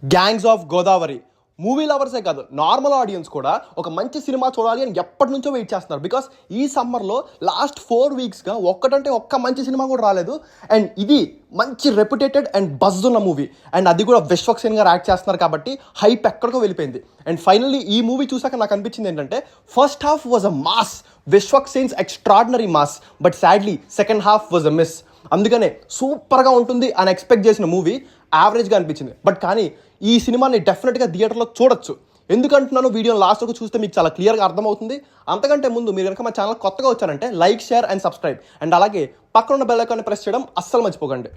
Gangs of Godavari movie లవర్సే కాదు, normal audience కూడా ఒక మంచి సినిమా చూడాలి అని ఎప్పటి నుంచో వెయిట్ చేస్తున్నారు. బికాస్ ఈ సమ్మర్లో లాస్ట్ 4 వీక్స్గా ఒక్కటంటే ఒక్క మంచి సినిమా కూడా రాలేదు. అండ్ ఇది మంచి రెప్యుటేటెడ్ అండ్ బజ్ ఉన్న మూవీ, అండ్ అది కూడా విశ్వక్ సేన్ గారు యాక్ట్ చేస్తున్నారు కాబట్టి హైప్ ఎక్కడికో వెళ్ళిపోయింది. అండ్ ఫైనల్లీ ఈ మూవీ చూసాక నాకు అనిపించింది ఏంటంటే, first half was a mass, Vishwak sense extraordinary mass, but sadly second half was a miss. అందుకనే సూపర్గా ఉంటుంది అని ఎక్స్పెక్ట్ చేసిన మూవీ యావరేజ్గా అనిపించింది. బట్ కానీ ఈ సినిమాని డెఫినెట్గా థియేటర్లో చూడొచ్చు. ఎందుకంటున్నాను, వీడియో లాస్ట్ వరకు చూస్తే మీకు చాలా క్లియర్గా అర్థమవుతుంది. అంతకంటే ముందు మీరు కనుక మా ఛానల్ కొత్తగా వచ్చారంటే like, share and subscribe, and అలాగే పక్కన ఉన్న బెల్ ఐకాన్ని ప్రెస్ చేయడం అస్సలు మర్చిపోకండి.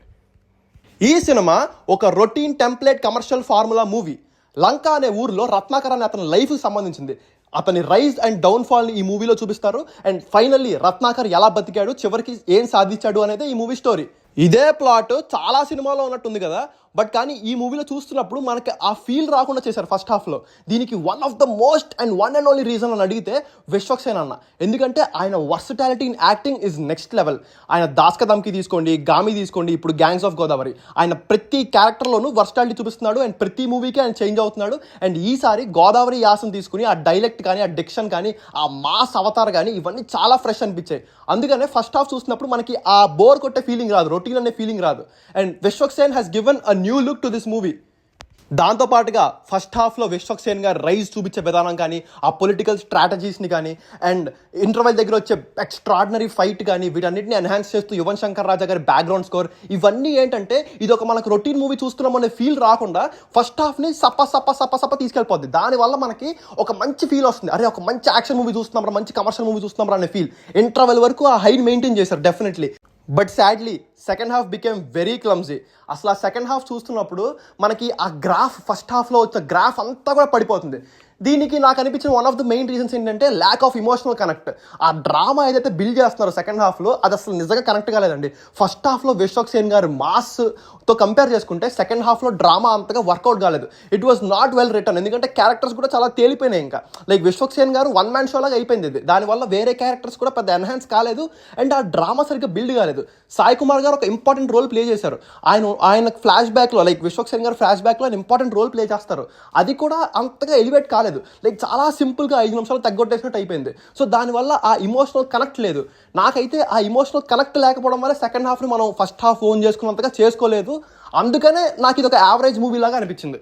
ఈ సినిమా ఒక routine template commercial formula movie. Lanka అనే ఊరిలో రత్నాకర్ అనే అతని లైఫ్కి సంబంధించింది. అతని రైజ్ అండ్ డౌన్ఫాల్ని ఈ మూవీలో చూపిస్తారు. అండ్ ఫైనల్లీ రత్నాకర్ ఎలా బతికాడు, చివరికి ఏం సాధించాడు అనేది ఈ మూవీ స్టోరీ. ఇదే ప్లాట్ చాలా సినిమాలో ఉన్నట్టుంది కదా, బట్ కానీ ఈ మూవీలో చూస్తున్నప్పుడు మనకి ఆ ఫీల్ రాకుండా చేశారు ఫస్ట్ హాఫ్లో. దీనికి one of the most and one and only reason అని అడిగితే విశ్వక్ సేన్ అన్న. ఎందుకంటే ఆయన versatility in acting is next level. ఆయన దాస్కదమ్కి తీసుకోండి, గామి తీసుకోండి, ఇప్పుడు గ్యాంగ్స్ ఆఫ్ గోదావరి, ఆయన ప్రతి క్యారెక్టర్లోనూ వర్సటాలిటీ చూపిస్తున్నాడు. అండ్ ప్రతి మూవీకి ఆయన చేంజ్ అవుతున్నాడు. అండ్ ఈసారి గోదావరి యాసం తీసుకుని ఆ డైలెక్ట్ కానీ, ఆ డిక్షన్ కానీ, ఆ మాస్ అవతార్ కానీ, ఇవన్నీ చాలా ఫ్రెష్ అనిపించాయి. అందుకనే ఫస్ట్ హాఫ్ చూసినప్పుడు మనకి ఆ బోర్ కొట్టే ఫీలింగ్ రాదు, రొటీన్ అనే ఫీలింగ్ రాదు. And Vishwak Sen has given a new look to this movie. దాంతోపాటుగా ఫస్ట్ హాఫ్లో విశ్వక్ సేన్ గారు రైజ్ చూపించే విధానం కానీ, ఆ పొలిటికల్ స్ట్రాటజీస్ని కానీ, అండ్ ఇంటర్వెల్ దగ్గర వచ్చే ఎక్స్ట్రాడినరీ ఫైట్ కానీ, వీటన్నిటిని ఎన్హాన్స్ చేస్తూ యువన్ శంకర్ రాజా గారి బ్యాక్గ్రౌండ్ స్కోర్, ఇవన్నీ ఏంటంటే ఇది ఒక మనకు రొటీన్ మూవీ చూస్తున్నాం అనే ఫీల్ రాకుండా ఫస్ట్ హాఫ్ని సప్ప తీసుకెళ్ళిపోద్ది. దానివల్ల మనకి ఒక మంచి ఫీల్ వస్తుంది. అరే ఒక మంచి యాక్షన్ మూవీ చూస్తున్నాం రా, మంచి కమర్షియల్ మూవీ చూస్తున్నాం రా అనే ఫీల్. ఇంటర్వెల్ వరకు ఆ హైని మెయింటైన్ చేశారు definitely. But sadly second half became very clumsy. అసలు ఆ సెకండ్ హాఫ్ చూస్తున్నప్పుడు మనకి ఆ గ్రాఫ్, ఫస్ట్ హాఫ్లో వచ్చే గ్రాఫ్ అంతా కూడా పడిపోతుంది. దీనికి నాకు అనిపించిన one of the main reasons ఏంటంటే ల్యాక్ ఆఫ్ ఇమోషనల్ కనెక్ట్. ఆ డ్రామా ఏదైతే బిల్డ్ చేస్తున్నారో సెకండ్ హాఫ్లో, అది అసలు నిజంగా కనెక్ట్ కాలేదండి. ఫస్ట్ హాఫ్లో విశ్వక్ సేన్ గారు మాస్తో కంపేర్ చేసుకుంటే సెకండ్ హాఫ్లో డ్రామా అంతగా వర్కౌట్ కాలేదు. It was not well return. ఎందుకంటే క్యారెక్టర్స్ కూడా చాలా తేలిపోయినాయి. ఇంకా లైక్ విశ్వక్ సేన్ గారు వన్ మ్యాన్ షో లాగా అయిపోయింది ఇది. దానివల్ల వేరే క్యారెక్టర్స్ కూడా పెద్ద ఎన్హాన్స్ కాలేదు. అండ్ ఆ డ్రామా సరిగ్గా బిల్డ్ కాలేదు. సాయి కుమార్ గారు ఒక ఇంపార్టెంట్ రోల్ ప్లే చేశారు. ఆయన ఫ్లాష్ బ్యాక్లో, లైక్ విశ్వక్ సేన్ గారు ఫ్లాష్ బ్యాక్లో ఆయన ఇంపార్టెంట్ రోల్ ప్లే చేస్తారు. అది కూడా అంతగా ఎలివేట్ కాలేదు. లైక్ చాలా సింపుల్గా 5 నిమిషాలు తగ్గొట్టేసినట్టు అయిపోయింది. సో దానివల్ల ఆ ఇమోషనల్ కనెక్ట్ లేదు. నాకైతే ఆ ఇమోషనల్ కనెక్ట్ లేకపోవడం వల్ల సెకండ్ హాఫ్ని మనం ఫస్ట్ హాఫ్ ఓన్ చేసుకున్నంతగా చేసుకోలేదు. అందుకనే నాకు ఇది ఒక యావరేజ్ మూవీ లాగా అనిపించింది.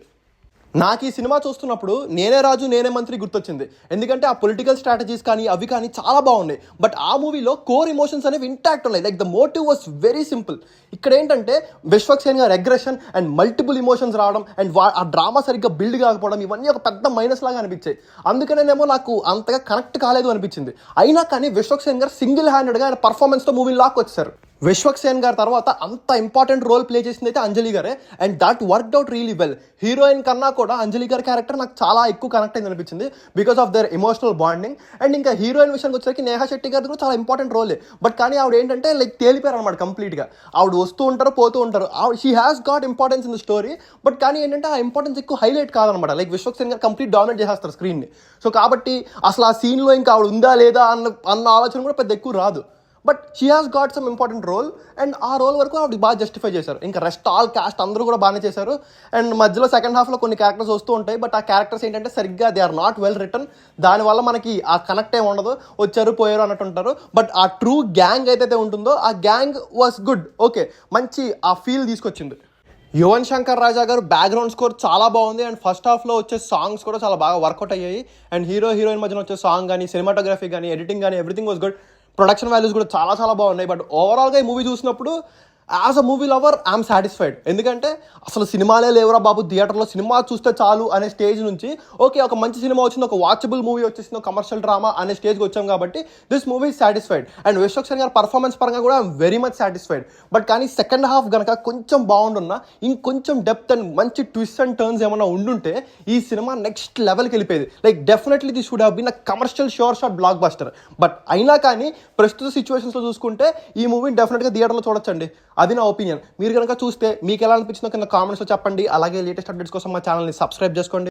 నాకు ఈ సినిమా చూస్తున్నప్పుడు నేనే రాజు నేనే మంత్రి గుర్తొచ్చింది. ఎందుకంటే ఆ పొలిటికల్ స్ట్రాటజీస్ కానీ అవి కానీ చాలా బాగున్నాయి. బట్ ఆ మూవీలో కోర్ ఇమోషన్స్ అనేవి ఇంటాక్ట్ ఉన్నాయి. Like the motive was very simple. ఇక్కడ ఏంటంటే విశ్వక్ సేన్ గారు అగ్రెషన్ అండ్ మల్టిపుల్ ఇమోషన్స్ రావడం, అండ్ ఆ డ్రామా సరిగ్గా బిల్డ్ కాకపోవడం, ఇవన్నీ ఒక పెద్ద మైనస్ లాగా అనిపించాయి. అందుకనేనేమో నాకు అంతగా కనెక్ట్ కాలేదు అనిపించింది. అయినా కానీ విశ్వక్ సేన్ గారు సింగిల్ హ్యాండెడ్గా ఆయన పర్ఫార్మెన్స్తో మూవీ లాక్ వచ్చారు. విశ్వక్ సేన్ గారి తర్వాత అంత ఇంపార్టెంట్ రోల్ ప్లే చేసింది అయితే అంజలి గారే, and that worked out really well. Heroine కన్నా కూడా అంజలి గారి క్యారెక్టర్ నాకు చాలా ఎక్కువ కనెక్ట్ అయింది అనిపించింది, because of their emotional bonding. And ఇంకా హీరోయిన్ విషయానికి వచ్చేసరికి నేహా శెట్టి గారి కూడా చాలా ఇంపార్టెంట్ రోలే. బట్ కానీ ఆవిడ ఏంటంటే లైక్ తేలిపోయారు అనమాట కంప్లీట్గా. ఆవిడ వస్తూ ఉంటారు, పోతూ ఉంటారు. She has got importance in the story. But కానీ ఏంటంటే ఆ ఇంపార్టెన్స్ ఎక్కువ హైలైట్ కాదనమాట. లైక్ విశ్వక్ సేన్ గారు కంప్లీట్ డామినేట్ చేసేస్తారు స్క్రీన్ని. సో కాబట్టి అసలు ఆ సీన్లో ఇంకా ఆవిడ ఉందా లేదా అన్న ఆలోచన కూడా పెద్ద ఎక్కువ రాదు. But she has got some important role, and ఆ రోల్ వరకు ఆవిడ బాగా జస్టిఫై చేశారు. ఇంకా రెస్ట్ ఆల్ క్యాస్ట్ అందరూ కూడా బాగానే చేశారు. అండ్ మధ్యలో సెకండ్ హాఫ్లో కొన్ని క్యారెక్టర్స్ వస్తూ ఉంటాయి, బట్ ఆ క్యారెక్టర్స్ ఏంటంటే సరిగ్గా they are not well written. దానివల్ల మనకి ఆ కనెక్ట్ ఏమి ఉండదు, వచ్చారు పోయారు అన్నట్టు ఉంటారు. బట్ ఆ ట్రూ గ్యాంగ్ ఏదైతే ఉంటుందో ఆ గ్యాంగ్ వాస్ గుడ్. ఓకే, మంచి ఆ ఫీల్ తీసుకొచ్చింది. యువన్ శంకర్ రాజా గారు బ్యాక్గ్రౌండ్ స్కోర్ చాలా బాగుంది. అండ్ ఫస్ట్ హాఫ్లో వచ్చే సాంగ్స్ కూడా చాలా బాగా వర్కౌట్ అయ్యాయి. అండ్ హీరోయిన్ మధ్యన వచ్చే సాంగ్ కానీ, సినిమాటోగ్రఫీ కానీ, ఎడిటింగ్ కానీ, everything was good. Production values కూడా చాలా బాగున్నాయి. బట్ ఓవరాల్గా ఈ మూవీ చూసినప్పుడు as a movie lover I'm satisfied. ఎందుకంటే అసలు సినిమాలే లేవురా బాబు, థియేటర్లో సినిమా చూస్తే చాలు అనే స్టేజ్ నుంచి ఓకే ఒక మంచి సినిమా వచ్చింది, ఒక వాచబుల్ మూవీ వచ్చేసింది, ఒక కమర్షియల్ డ్రామా అనే స్టేజ్కి వచ్చాం కాబట్టి this movie satisfied. And Vishwak Sen గారి పర్ఫార్మెన్స్ పరంగా కూడా I'm very much satisfied. But కానీ సెకండ్ హాఫ్ కనుక కొంచెం బాగుండున్నా, ఇంకొంచెం డెప్త్ అండ్ మంచి ట్విస్ట్ అండ్ టర్న్స్ ఏమైనా ఉండుంటే ఈ సినిమా నెక్స్ట్ లెవెల్కి వెళ్ళిపోయేది. Like definitely this would have been a commercial sure shot blockbuster. But అయినా కానీ ప్రస్తుత సిచ్యువేషన్స్లో చూసుకుంటే ఈ మూవీని డెఫినెట్గా థియేటర్లో చూడొచ్చండి. అది నా ఒపీనియన్. మీరు కనుక చూస్తే మీకు ఎలా అనిపించిందో కింద కామెంట్స్లో చెప్పండి. అలాగే లేటెస్ట్ అప్డేట్స్ కోసం మా ఛానల్ని సబ్స్క్రైబ్ చేసుకోండి.